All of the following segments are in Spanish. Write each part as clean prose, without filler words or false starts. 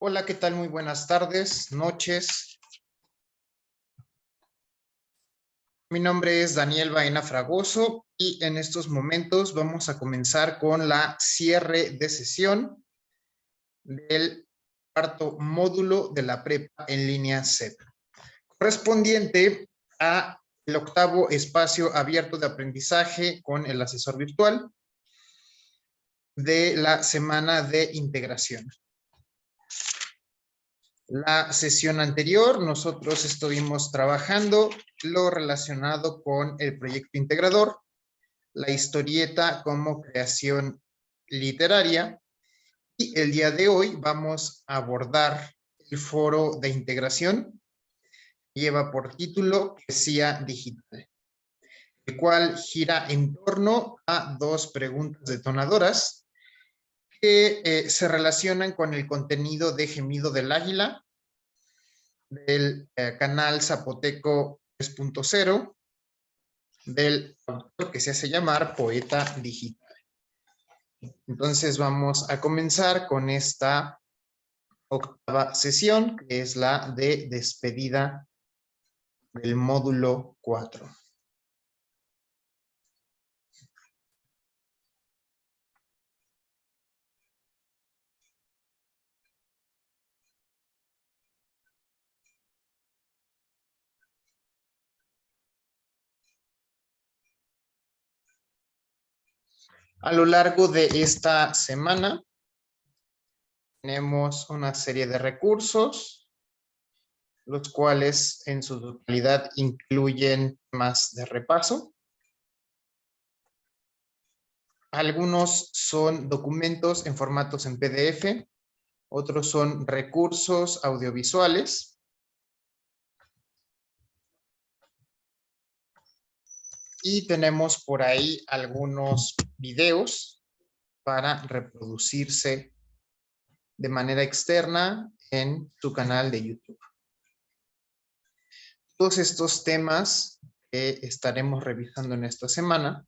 Hola, ¿qué tal? Muy buenas tardes, noches. Mi nombre es Daniel Baena Fragoso y en estos momentos vamos a comenzar con la cierre de sesión del cuarto módulo de la prepa en línea CEP, correspondiente a el octavo espacio abierto de aprendizaje con el asesor virtual de la semana de integración. La sesión anterior nosotros estuvimos trabajando lo relacionado con el proyecto integrador, la historieta como creación literaria, y el día de hoy vamos a abordar el foro de integración. Lleva por título Poesía Digital, el cual gira en torno a dos preguntas detonadoras que se relacionan con el contenido de Gemido del Águila, del canal Zapoteco 3.0, del autor que se hace llamar Poeta Digital. Entonces vamos a comenzar con esta octava sesión, que es la de despedida del módulo 4. A lo largo de esta semana tenemos una serie de recursos, los cuales en su totalidad incluyen temas de repaso. Algunos son documentos en formatos en PDF, otros son recursos audiovisuales. Y tenemos por ahí algunos videos para reproducirse de manera externa en tu canal de YouTube. Todos estos temas que estaremos revisando en esta semana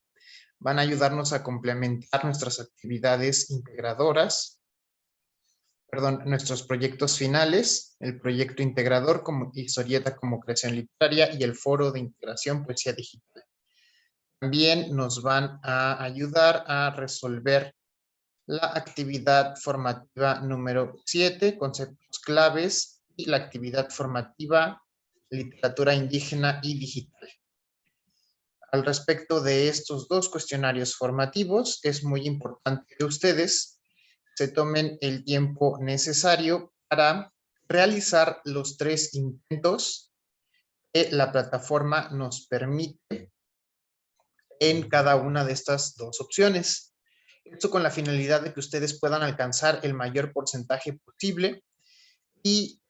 van a ayudarnos a complementar nuestras actividades integradoras, nuestros proyectos finales, el proyecto integrador como historieta como creación literaria y el foro de integración Poesía Digital. También nos van a ayudar a resolver la actividad formativa número 7, conceptos claves, y la actividad formativa literatura indígena y digital. Al respecto de estos dos cuestionarios formativos, es muy importante que ustedes se tomen el tiempo necesario para realizar los 3 intentos que la plataforma nos permite en cada una de estas dos opciones. Esto con la finalidad de que ustedes puedan alcanzar el mayor porcentaje posible y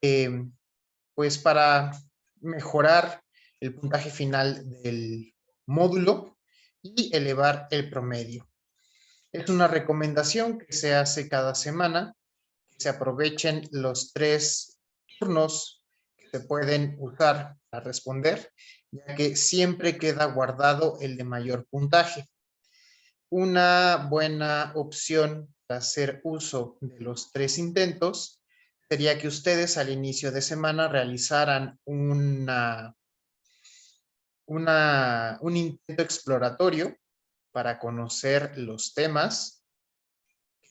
pues para mejorar el puntaje final del módulo y elevar el promedio. Es una recomendación que se hace cada semana, que se aprovechen los 3 turnos que se pueden usar para responder, ya que siempre queda guardado el de mayor puntaje. Una buena opción para hacer uso de los 3 intentos sería que ustedes al inicio de semana realizaran un intento exploratorio para conocer los temas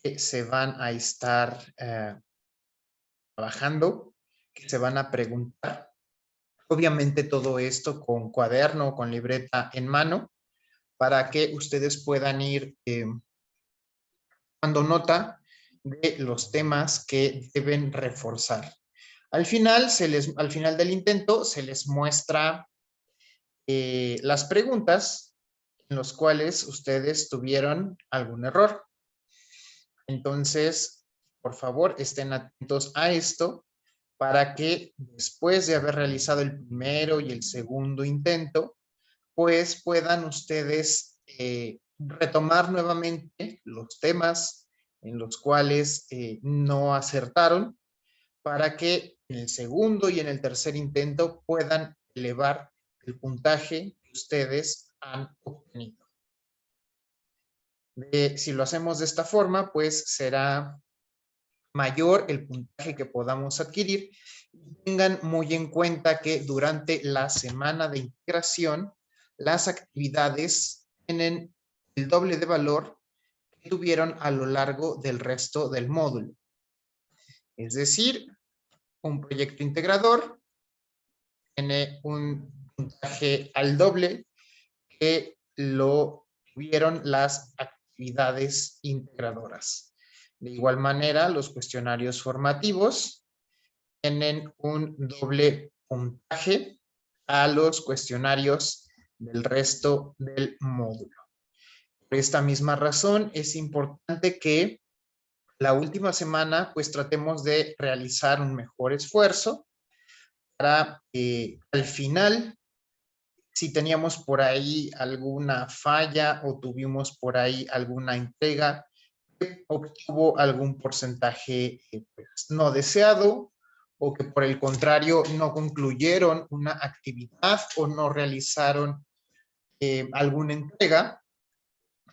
que se van a estar trabajando, que se van a preguntar. Obviamente todo esto con cuaderno o con libreta en mano para que ustedes puedan ir dando nota de los temas que deben reforzar. Al final del intento se les muestra las preguntas en las cuales ustedes tuvieron algún error. Entonces, por favor, estén atentos a esto para que después de haber realizado el primero y el segundo intento, pues puedan ustedes retomar nuevamente los temas en los cuales no acertaron, para que en el segundo y en el tercer intento puedan elevar el puntaje que ustedes han obtenido. Si lo hacemos de esta forma, pues será mayor el puntaje que podamos adquirir. Tengan muy en cuenta que durante la semana de integración, las actividades tienen el doble de valor que tuvieron a lo largo del resto del módulo. Es decir, un proyecto integrador tiene un puntaje al doble que lo tuvieron las actividades integradoras. De igual manera, los cuestionarios formativos tienen un doble puntaje a los cuestionarios del resto del módulo. Por esta misma razón, es importante que la última semana, pues tratemos de realizar un mejor esfuerzo para al final, si teníamos por ahí alguna falla o tuvimos por ahí alguna entrega que obtuvo algún porcentaje pues, no deseado o que por el contrario no concluyeron una actividad o no realizaron alguna entrega,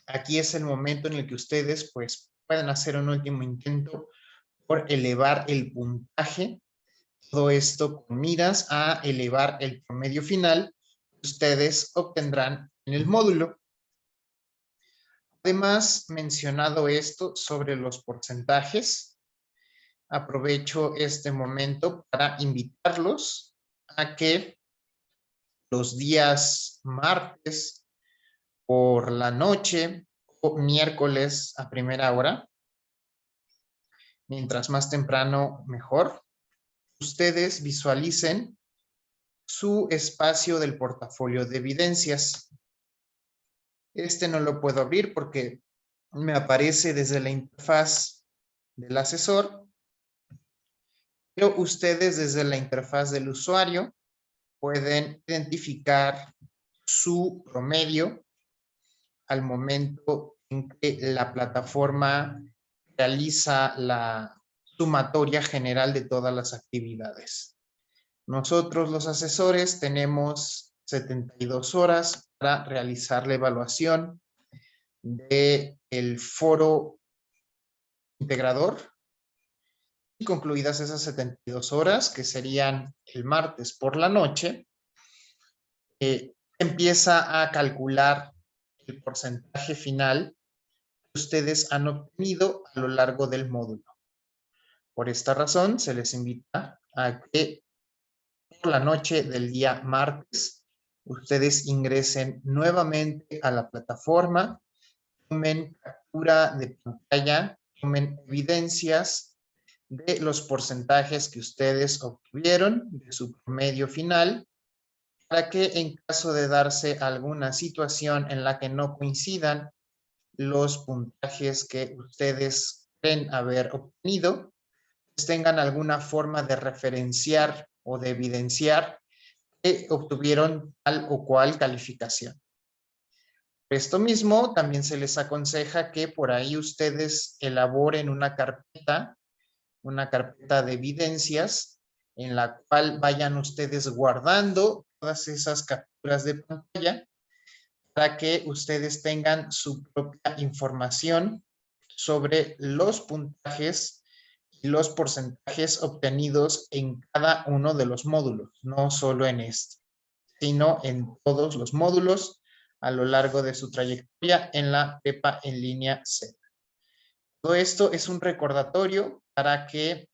aquí es el momento en el que ustedes pues pueden hacer un último intento por elevar el puntaje. Todo esto con miras a elevar el promedio final que ustedes obtendrán en el módulo. Además, mencionado esto sobre los porcentajes, aprovecho este momento para invitarlos a que los días martes por la noche o miércoles a primera hora, mientras más temprano mejor, ustedes visualicen su espacio del portafolio de evidencias. Este no lo puedo abrir porque me aparece desde la interfaz del asesor, pero ustedes desde la interfaz del usuario pueden identificar su promedio al momento en que la plataforma realiza la sumatoria general de todas las actividades. Nosotros los asesores tenemos 72 horas para realizar la evaluación del foro integrador y concluidas esas 72 horas, que serían el martes por la noche, empieza a calcular el porcentaje final que ustedes han obtenido a lo largo del módulo. Por esta razón, se les invita a que por la noche del día martes ustedes ingresen nuevamente a la plataforma, tomen captura de pantalla, tomen evidencias de los porcentajes que ustedes obtuvieron de su promedio final, para que en caso de darse alguna situación en la que no coincidan los puntajes que ustedes creen haber obtenido, pues tengan alguna forma de referenciar o de evidenciar que obtuvieron tal o cual calificación. Por esto mismo, también se les aconseja que por ahí ustedes elaboren una carpeta de evidencias en la cual vayan ustedes guardando todas esas capturas de pantalla para que ustedes tengan su propia información sobre los puntajes y los porcentajes obtenidos en cada uno de los módulos, no solo en este, sino en todos los módulos a lo largo de su trayectoria en la prepa en línea C. Todo esto es un recordatorio para que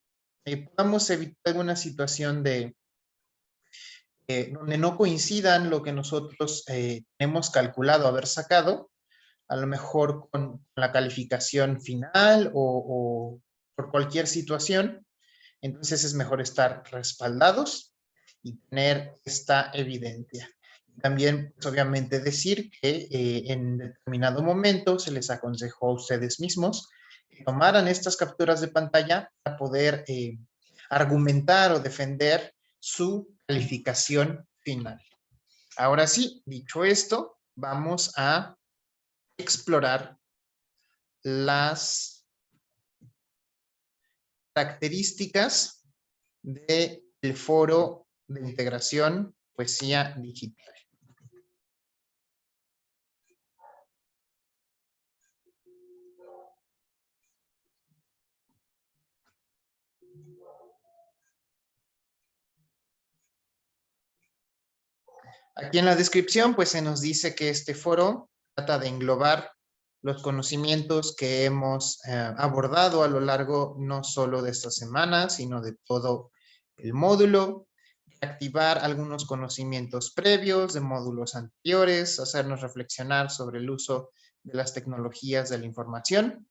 podamos evitar alguna situación de donde no coincidan lo que nosotros hemos calculado haber sacado, a lo mejor con la calificación final o por cualquier situación. Entonces es mejor estar respaldados y tener esta evidencia. También, pues, obviamente, decir que en determinado momento se les aconsejó a ustedes mismos que tomaran estas capturas de pantalla para poder argumentar o defender su calificación final. Ahora sí, dicho esto, vamos a explorar las características del foro de integración Poesía Digital. Aquí en la descripción pues se nos dice que este foro trata de englobar los conocimientos que hemos abordado a lo largo no solo de esta semana, sino de todo el módulo, activar algunos conocimientos previos de módulos anteriores, hacernos reflexionar sobre el uso de las tecnologías de la información,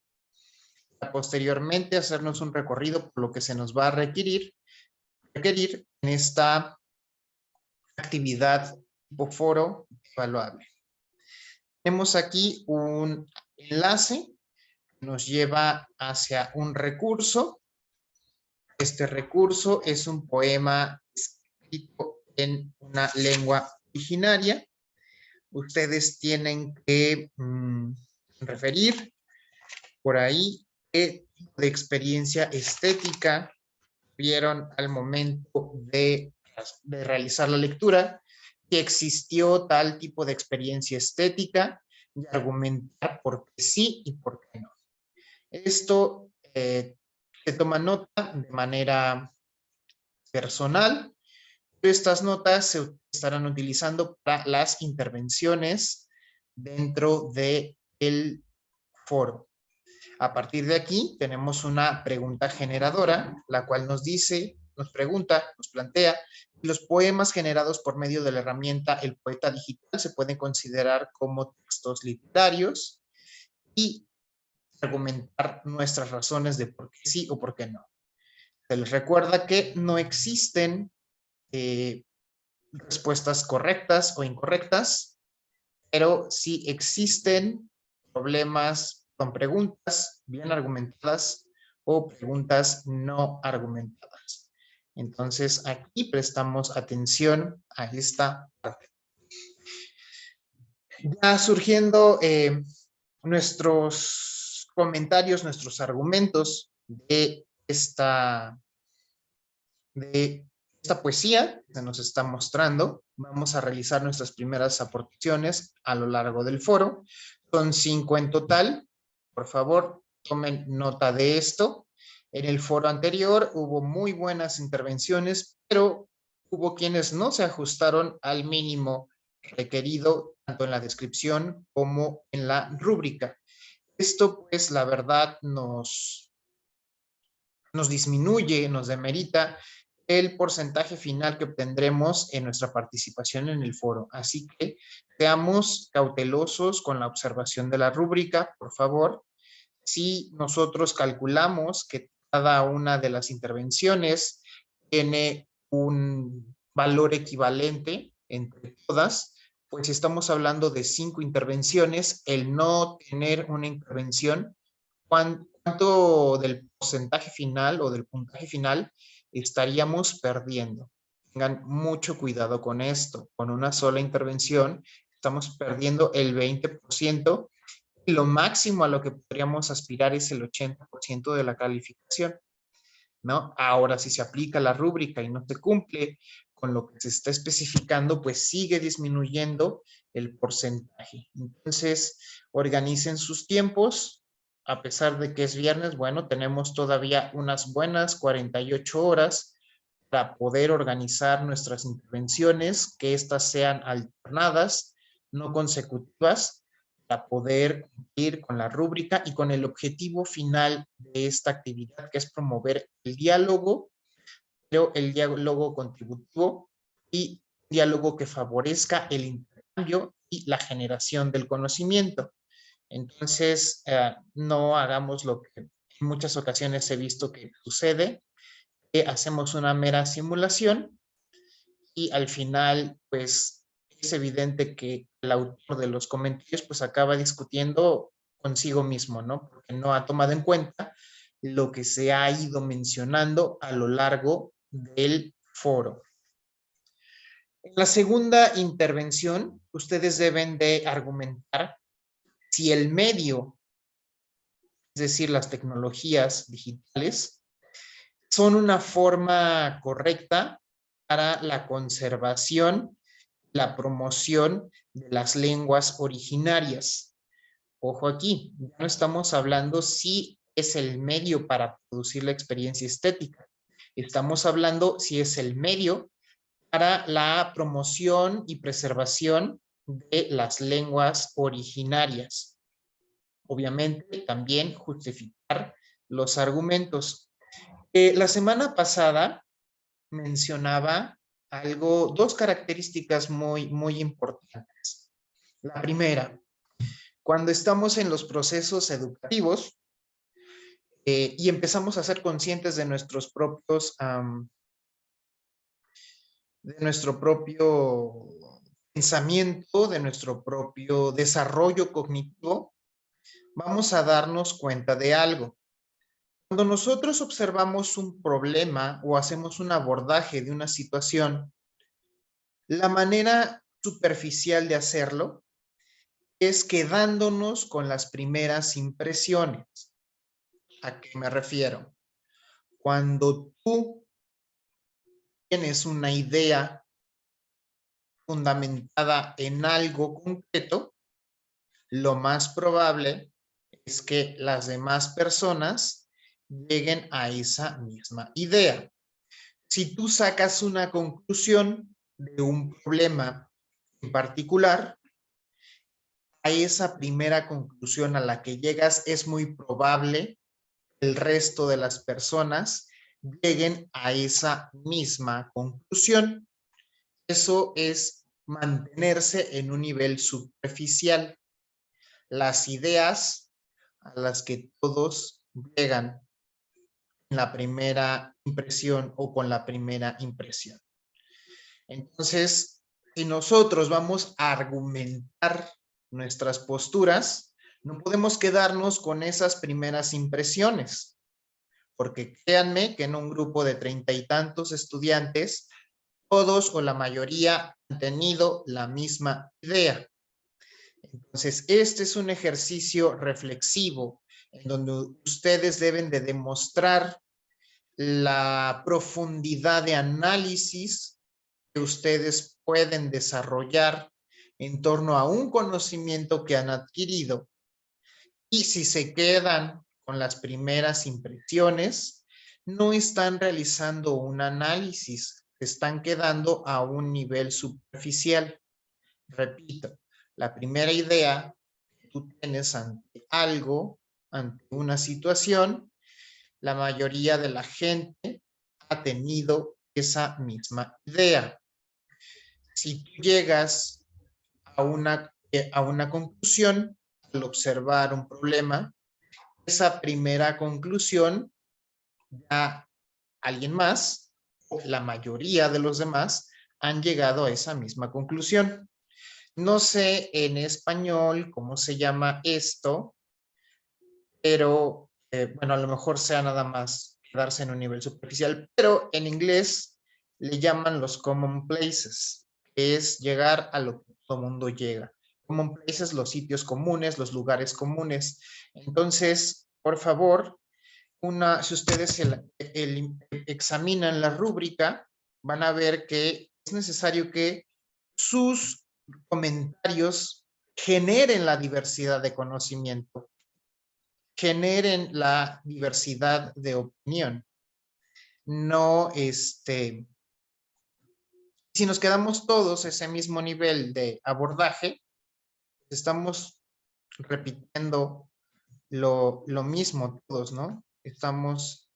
posteriormente hacernos un recorrido por lo que se nos va a requerir en esta actividad tipo foro evaluable. Tenemos aquí un enlace que nos lleva hacia un recurso. Este recurso es un poema escrito en una lengua originaria. Ustedes tienen que referir por ahí qué tipo de experiencia estética vieron al momento de realizar la lectura, que existió tal tipo de experiencia estética y argumentar por qué sí y por qué no. Esto se toma nota de manera personal. Estas notas se estarán utilizando para las intervenciones dentro del foro. A partir de aquí tenemos una pregunta generadora, la cual nos dice, nos pregunta, nos plantea, los poemas generados por medio de la herramienta El Poeta Digital se pueden considerar como textos literarios y argumentar nuestras razones de por qué sí o por qué no. Se les recuerda que no existen respuestas correctas o incorrectas, pero sí existen problemas con preguntas bien argumentadas o preguntas no argumentadas. Entonces, aquí prestamos atención a esta parte. Ya surgiendo nuestros comentarios, nuestros argumentos de esta poesía que nos está mostrando. Vamos a realizar nuestras primeras aportaciones a lo largo del foro. Son 5 en total. Por favor, tomen nota de esto. En el foro anterior hubo muy buenas intervenciones, pero hubo quienes no se ajustaron al mínimo requerido, tanto en la descripción como en la rúbrica. Esto, pues, la verdad nos disminuye, nos demerita el porcentaje final que obtendremos en nuestra participación en el foro. Así que seamos cautelosos con la observación de la rúbrica, por favor. Si nosotros calculamos que cada una de las intervenciones tiene un valor equivalente entre todas, pues si estamos hablando de 5 intervenciones, el no tener una intervención, ¿cuánto del porcentaje final o del puntaje final estaríamos perdiendo? Tengan mucho cuidado con esto. Con una sola intervención estamos perdiendo el 20% y lo máximo a lo que podríamos aspirar es el 80% de la calificación, ¿no? Ahora, si se aplica la rúbrica y no se cumple con lo que se está especificando, pues sigue disminuyendo el porcentaje. Entonces, organicen sus tiempos. A pesar de que es viernes, bueno, tenemos todavía unas buenas 48 horas para poder organizar nuestras intervenciones, que éstas sean alternadas, no consecutivas, para poder cumplir con la rúbrica y con el objetivo final de esta actividad, que es promover el diálogo, pero el diálogo contributivo y diálogo que favorezca el intercambio y la generación del conocimiento. Entonces, no hagamos lo que en muchas ocasiones he visto que sucede, que hacemos una mera simulación y al final, pues, es evidente que el autor de los comentarios, pues, acaba discutiendo consigo mismo, ¿no? Porque no ha tomado en cuenta lo que se ha ido mencionando a lo largo del foro. En la segunda intervención, ustedes deben de argumentar si el medio, es decir, las tecnologías digitales, son una forma correcta para la conservación, la promoción de las lenguas originarias. Ojo aquí, ya no estamos hablando si es el medio para producir la experiencia estética. Estamos hablando si es el medio para la promoción y preservación de las lenguas originarias. Obviamente, también justificar los argumentos. La semana pasada mencionaba dos características muy importantes. La primera, cuando estamos en los procesos educativos y empezamos a ser conscientes de nuestro propio pensamiento, de nuestro propio desarrollo cognitivo, vamos a darnos cuenta de algo. Cuando nosotros observamos un problema o hacemos un abordaje de una situación, la manera superficial de hacerlo es quedándonos con las primeras impresiones. ¿A qué me refiero? Cuando tú tienes una idea fundamentada en algo concreto, lo más probable es que las demás personas lleguen a esa misma idea. Si tú sacas una conclusión de un problema en particular, a esa primera conclusión a la que llegas es muy probable que el resto de las personas lleguen a esa misma conclusión. Eso es mantenerse en un nivel superficial. Las ideas a las que todos llegan en la primera impresión o con la primera impresión. Entonces, si nosotros vamos a argumentar nuestras posturas, no podemos quedarnos con esas primeras impresiones, porque créanme que en un grupo de 30 y tantos estudiantes, todos o la mayoría han tenido la misma idea. Entonces, este es un ejercicio reflexivo en donde ustedes deben de demostrar la profundidad de análisis que ustedes pueden desarrollar en torno a un conocimiento que han adquirido. Y si se quedan con las primeras impresiones, no están realizando un análisis, están quedando a un nivel superficial. Repito, la primera idea que tú tienes ante algo, ante una situación, la mayoría de la gente ha tenido esa misma idea. Si tú llegas a una conclusión al observar un problema, esa primera conclusión ya alguien más, o la mayoría de los demás, han llegado a esa misma conclusión. No sé en español cómo se llama esto, pero bueno, a lo mejor sea nada más quedarse en un nivel superficial, pero en inglés le llaman los common places, que es llegar a lo que todo mundo llega. Common places, los sitios comunes, los lugares comunes. Entonces, por favor, si ustedes examinan la rúbrica, van a ver que es necesario que sus comentarios generen la diversidad de conocimiento, generen la diversidad de opinión. No, si nos quedamos todos ese mismo nivel de abordaje, estamos repitiendo lo mismo todos, ¿no? Estamos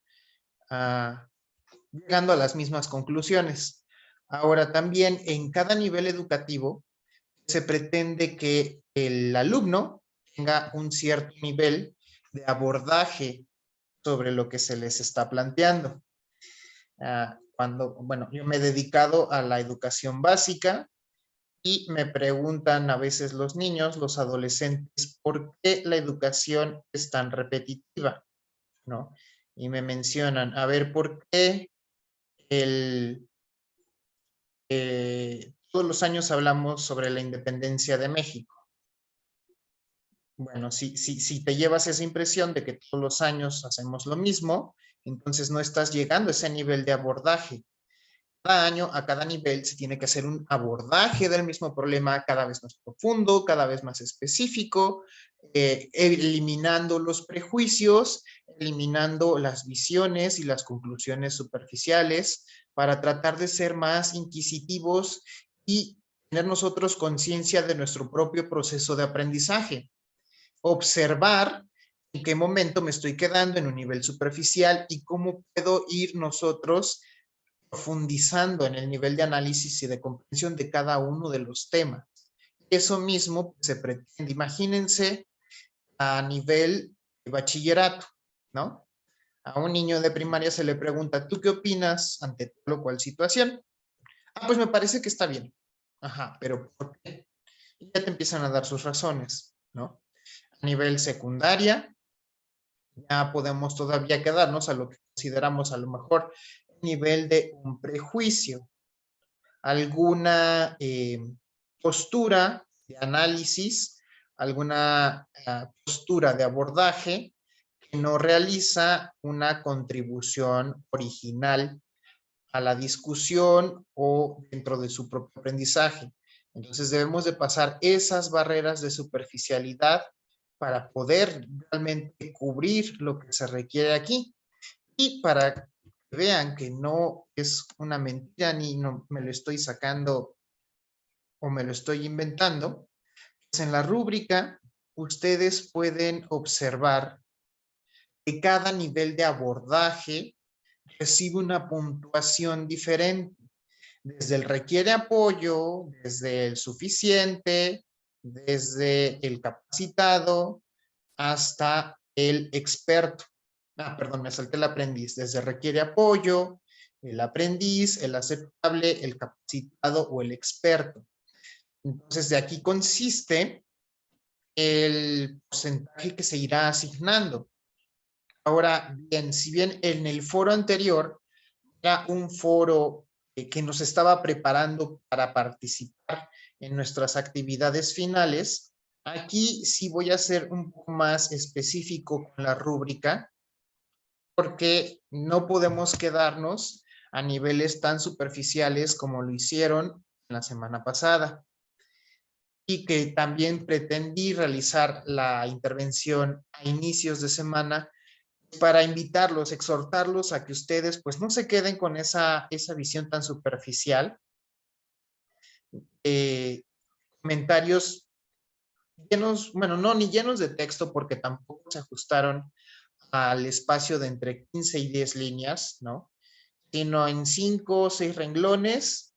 llegando a las mismas conclusiones. Ahora también en cada nivel educativo se pretende que el alumno tenga un cierto nivel de abordaje sobre lo que se les está planteando. Bueno, yo me he dedicado a la educación básica y me preguntan a veces los niños, los adolescentes, ¿por qué la educación es tan repetitiva? ¿No? Y me mencionan, a ver, ¿por qué todos los años hablamos sobre la independencia de México? Bueno, si te llevas esa impresión de que todos los años hacemos lo mismo, entonces no estás llegando a ese nivel de abordaje. Cada año, a cada nivel, se tiene que hacer un abordaje del mismo problema cada vez más profundo, cada vez más específico, eliminando los prejuicios, eliminando las visiones y las conclusiones superficiales, para tratar de ser más inquisitivos y tener nosotros conciencia de nuestro propio proceso de aprendizaje. Observar en qué momento me estoy quedando en un nivel superficial y cómo puedo ir nosotros profundizando en el nivel de análisis y de comprensión de cada uno de los temas. Eso mismo se pretende. Imagínense a nivel de bachillerato, ¿no? A un niño de primaria se le pregunta, ¿tú qué opinas ante tal o cual situación? Ah, pues me parece que está bien. Ajá, pero ¿por qué? Y ya te empiezan a dar sus razones, ¿no? A nivel secundaria, ya podemos todavía quedarnos a lo que consideramos a lo mejor nivel de un prejuicio, alguna postura de análisis, alguna postura de abordaje que no realiza una contribución original a la discusión o dentro de su propio aprendizaje. Entonces debemos de pasar esas barreras de superficialidad para poder realmente cubrir lo que se requiere aquí y para que vean que no es una mentira ni no me lo estoy sacando o me lo estoy inventando, pues en la rúbrica ustedes pueden observar que cada nivel de abordaje recibe una puntuación diferente. Desde el requiere apoyo, desde el suficiente, desde el capacitado, hasta el experto. Ah, perdón, me salté el aprendiz. Desde requiere apoyo, el aprendiz, el aceptable, el capacitado o el experto. Entonces, de aquí consiste el porcentaje que se irá asignando. Ahora bien, si bien en el foro anterior era un foro que nos estaba preparando para participar en nuestras actividades finales, aquí sí voy a ser un poco más específico con la rúbrica, porque no podemos quedarnos a niveles tan superficiales como lo hicieron la semana pasada. Y que también pretendí realizar la intervención a inicios de semana para invitarlos, exhortarlos a que ustedes pues no se queden con esa visión tan superficial. Comentarios llenos, bueno, no ni llenos de texto porque tampoco se ajustaron al espacio de entre 15 y 10 líneas, ¿no? Sino en 5 o 6 renglones,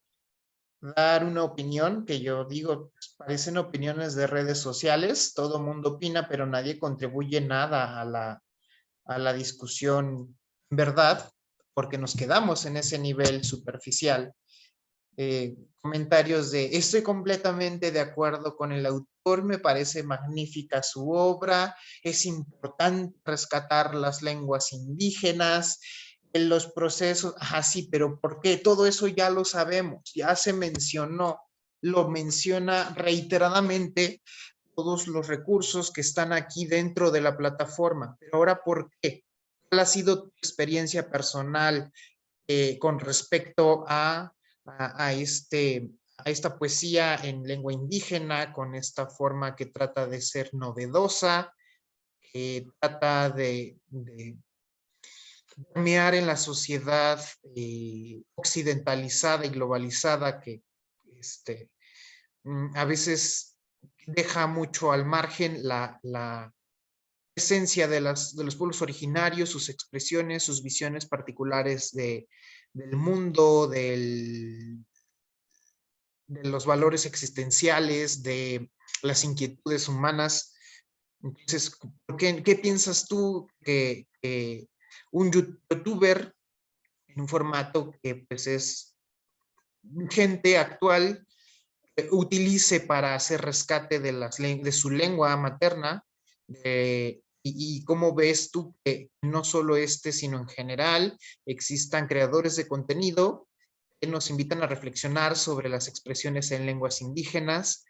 dar una opinión que yo digo, pues, parecen opiniones de redes sociales, todo mundo opina, pero nadie contribuye nada a la discusión, ¿verdad? Porque nos quedamos en ese nivel superficial. Comentarios de, estoy completamente de acuerdo con el autor, me parece magnífica su obra, es importante rescatar las lenguas indígenas, en los procesos, sí, pero ¿por qué? Todo eso ya lo sabemos, ya se mencionó, lo menciona reiteradamente todos los recursos que están aquí dentro de la plataforma. Pero ahora, ¿por qué? ¿Cuál ha sido tu experiencia personal con respecto a esta poesía en lengua indígena, con esta forma que trata de ser novedosa, que trata de permear en la sociedad occidentalizada y globalizada que a veces deja mucho al margen la esencia de los pueblos originarios, sus expresiones, sus visiones particulares del mundo, de los valores existenciales, de las inquietudes humanas. Entonces, ¿qué piensas tú que un youtuber en un formato que pues es gente actual utilice para hacer rescate de su lengua materna? Y cómo ves tú que no solo sino en general existan creadores de contenido que nos invitan a reflexionar sobre las expresiones en lenguas indígenas,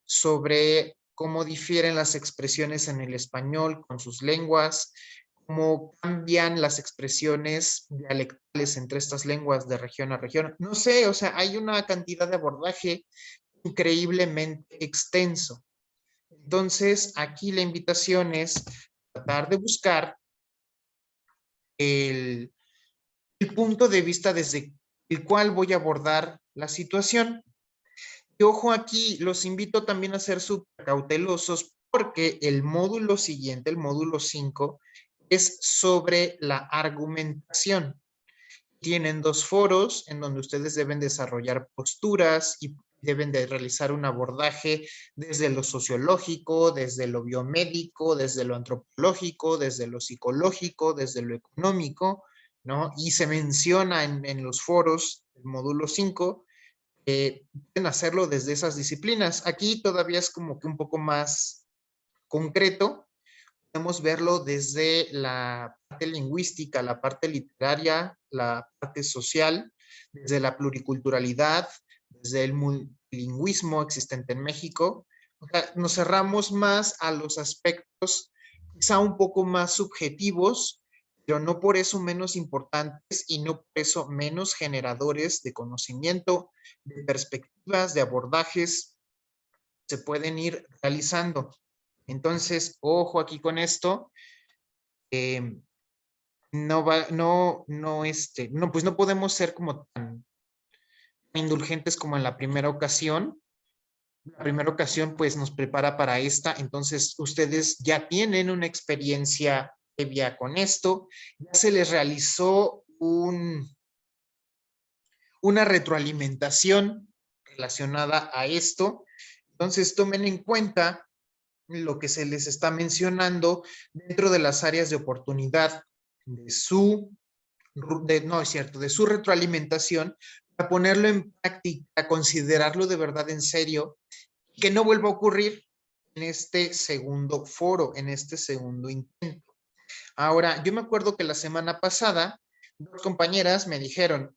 sobre cómo difieren las expresiones en el español con sus lenguas, cómo cambian las expresiones dialectales entre estas lenguas de región a región. No sé, o sea, hay una cantidad de abordaje increíblemente extenso. Entonces, aquí la invitación es tratar de buscar el punto de vista desde el cual voy a abordar la situación. Y ojo aquí, los invito también a ser súper cautelosos porque el módulo siguiente, el módulo 5, es sobre la argumentación. Tienen 2 foros en donde ustedes deben desarrollar posturas y deben de realizar un abordaje desde lo sociológico, desde lo biomédico, desde lo antropológico, desde lo psicológico, desde lo económico, ¿no? Y se menciona en los foros del módulo 5, pueden hacerlo desde esas disciplinas. Aquí todavía es como que un poco más concreto. Podemos verlo desde la parte lingüística, la parte literaria, la parte social, desde la pluriculturalidad, desde el multilingüismo existente en México. O sea, nos cerramos más a los aspectos quizá un poco más subjetivos, pero no por eso menos importantes y no por eso menos generadores de conocimiento, de perspectivas, de abordajes se pueden ir realizando. Entonces, ojo aquí con esto. No va, no, pues no podemos ser como tan indulgentes como en la primera ocasión. La primera ocasión, pues, nos prepara para esta. Entonces, ustedes ya tienen una experiencia previa con esto. Ya se les realizó una retroalimentación relacionada a esto. Entonces, tomen en cuenta lo que se les está mencionando dentro de las áreas de oportunidad de no es cierto, de su retroalimentación, para ponerlo en práctica, considerarlo de verdad en serio, que no vuelva a ocurrir en este segundo foro, en este segundo intento. Ahora, yo me acuerdo que la semana pasada, 2 compañeras me dijeron,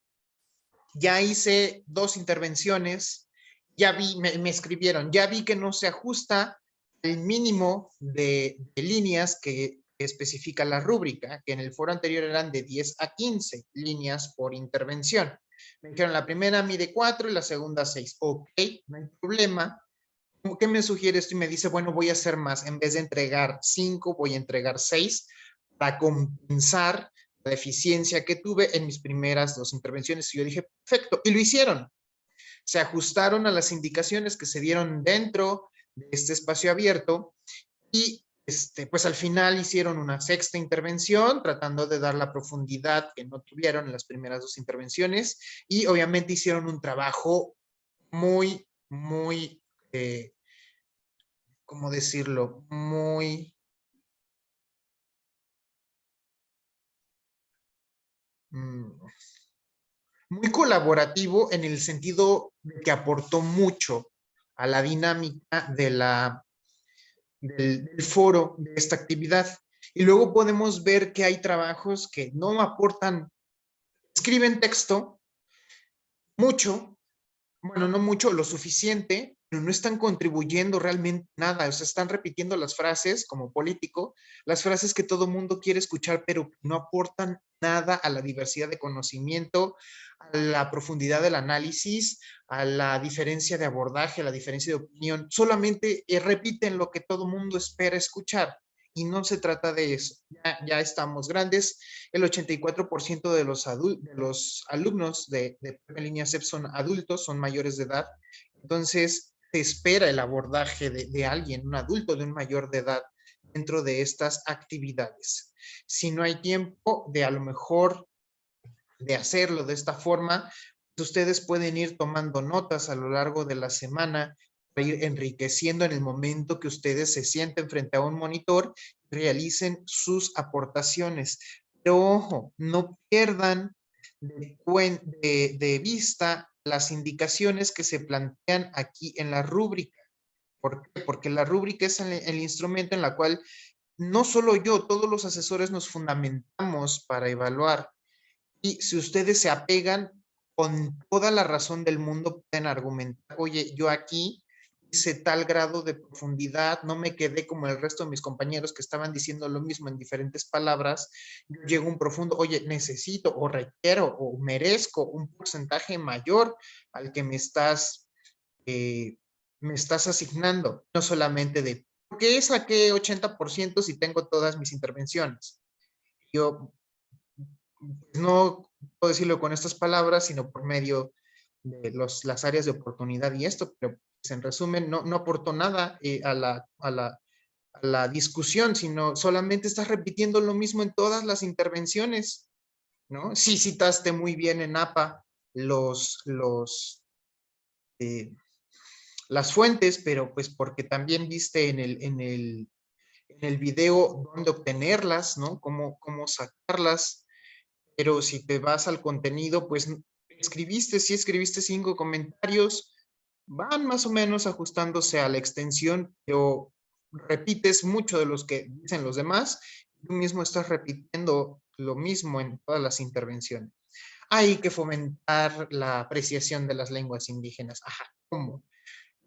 ya hice 2 intervenciones, ya vi, me escribieron, ya vi que no se ajusta el mínimo de líneas que especifica la rúbrica, que en el foro anterior eran de 10 a 15 líneas por intervención. Me dijeron, la primera mide 4 y la segunda 6. Ok, no hay problema. ¿Qué me sugieres? Y me dice, bueno, voy a hacer más. En vez de entregar 5, voy a entregar 6 para compensar la eficiencia que tuve en mis primeras 2 intervenciones. Y yo dije, perfecto. Y lo hicieron. Se ajustaron a las indicaciones que se dieron dentro de este espacio abierto y pues al final hicieron una 6ª intervención tratando de dar la profundidad que no tuvieron en las primeras 2 intervenciones y obviamente hicieron un trabajo muy, muy, ¿cómo decirlo? Muy, muy colaborativo en el sentido de que aportó mucho a la dinámica del foro de esta actividad. Y luego podemos ver que hay trabajos que no aportan, escriben texto mucho, bueno, no mucho, lo suficiente, pero no están contribuyendo realmente nada, o sea, están repitiendo las frases como político, las frases que todo mundo quiere escuchar, pero no aportan nada a la diversidad de conocimiento, a la profundidad del análisis, a la diferencia de abordaje, a la diferencia de opinión, solamente repiten lo que todo mundo espera escuchar. Y no se trata de eso. Ya estamos grandes. El 84% de los alumnos de línea CEP son adultos, son mayores de edad. Entonces, se espera el abordaje de alguien, un adulto de un mayor de edad, dentro de estas actividades. Si no hay tiempo de a lo mejor de hacerlo de esta forma, ustedes pueden ir tomando notas a lo largo de la semana para ir enriqueciendo en el momento que ustedes se sienten frente a un monitor y realicen sus aportaciones. Pero ojo, no pierdan de vista las indicaciones que se plantean aquí en la rúbrica. ¿Por qué? Porque la rúbrica es el instrumento en la cual no solo yo, todos los asesores nos fundamentamos para evaluar. Y si ustedes se apegan, con toda la razón del mundo pueden argumentar, oye, yo aquí hice tal grado de profundidad, no me quedé como el resto de mis compañeros que estaban diciendo lo mismo en diferentes palabras, yo llego a un profundo, oye, necesito o requiero o merezco un porcentaje mayor al que eh, me estás asignando, no solamente de, ¿por qué saqué 80% si tengo todas mis intervenciones? Yo, no puedo decirlo con estas palabras, sino por medio de las áreas de oportunidad y esto, pero pues, en resumen, no aportó nada a la discusión, sino solamente estás repitiendo lo mismo en todas las intervenciones, ¿no? Sí citaste muy bien en APA eh, las fuentes, pero pues porque también viste en el video dónde obtenerlas, ¿no? Cómo sacarlas, pero si te vas al contenido, pues sí escribiste 5 comentarios, van más o menos ajustándose a la extensión, pero repites mucho de los que dicen los demás, tú mismo estás repitiendo lo mismo en todas las intervenciones. Hay que fomentar la apreciación de las lenguas indígenas. Ajá, ¿cómo?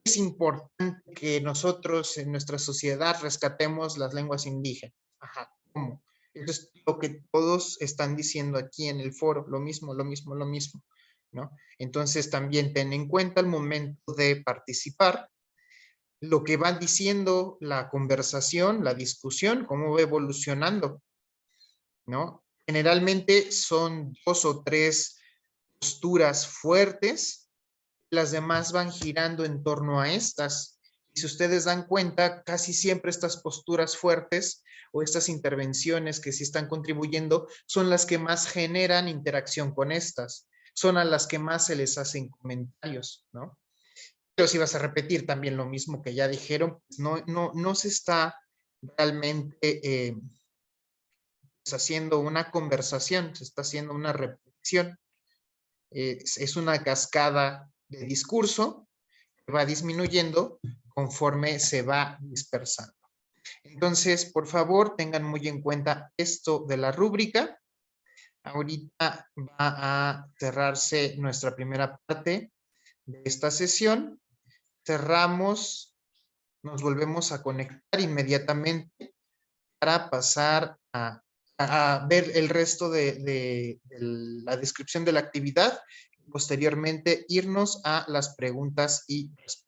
Es importante que nosotros en nuestra sociedad rescatemos las lenguas indígenas. Ajá, ¿cómo? Eso es lo que todos están diciendo aquí en el foro, lo mismo, ¿no? Entonces también ten en cuenta al momento de participar lo que va diciendo la conversación, la discusión, cómo va evolucionando, ¿no? Generalmente son 2 o 3 posturas fuertes, las demás van girando en torno a estas. Y si ustedes dan cuenta, casi siempre estas posturas fuertes o estas intervenciones que sí están contribuyendo son las que más generan interacción con estas, son a las que más se les hacen comentarios, ¿no? Pero si vas a repetir también lo mismo que ya dijeron, pues no se está realmente pues haciendo una conversación, se está haciendo una repetición. Es una cascada de discurso que va disminuyendo conforme se va dispersando. Entonces, por favor, tengan muy en cuenta esto de la rúbrica. Ahorita va a cerrarse nuestra primera parte de esta sesión. Cerramos, nos volvemos a conectar inmediatamente para pasar a ver el resto de la descripción de la actividad y posteriormente irnos a las preguntas y respuestas.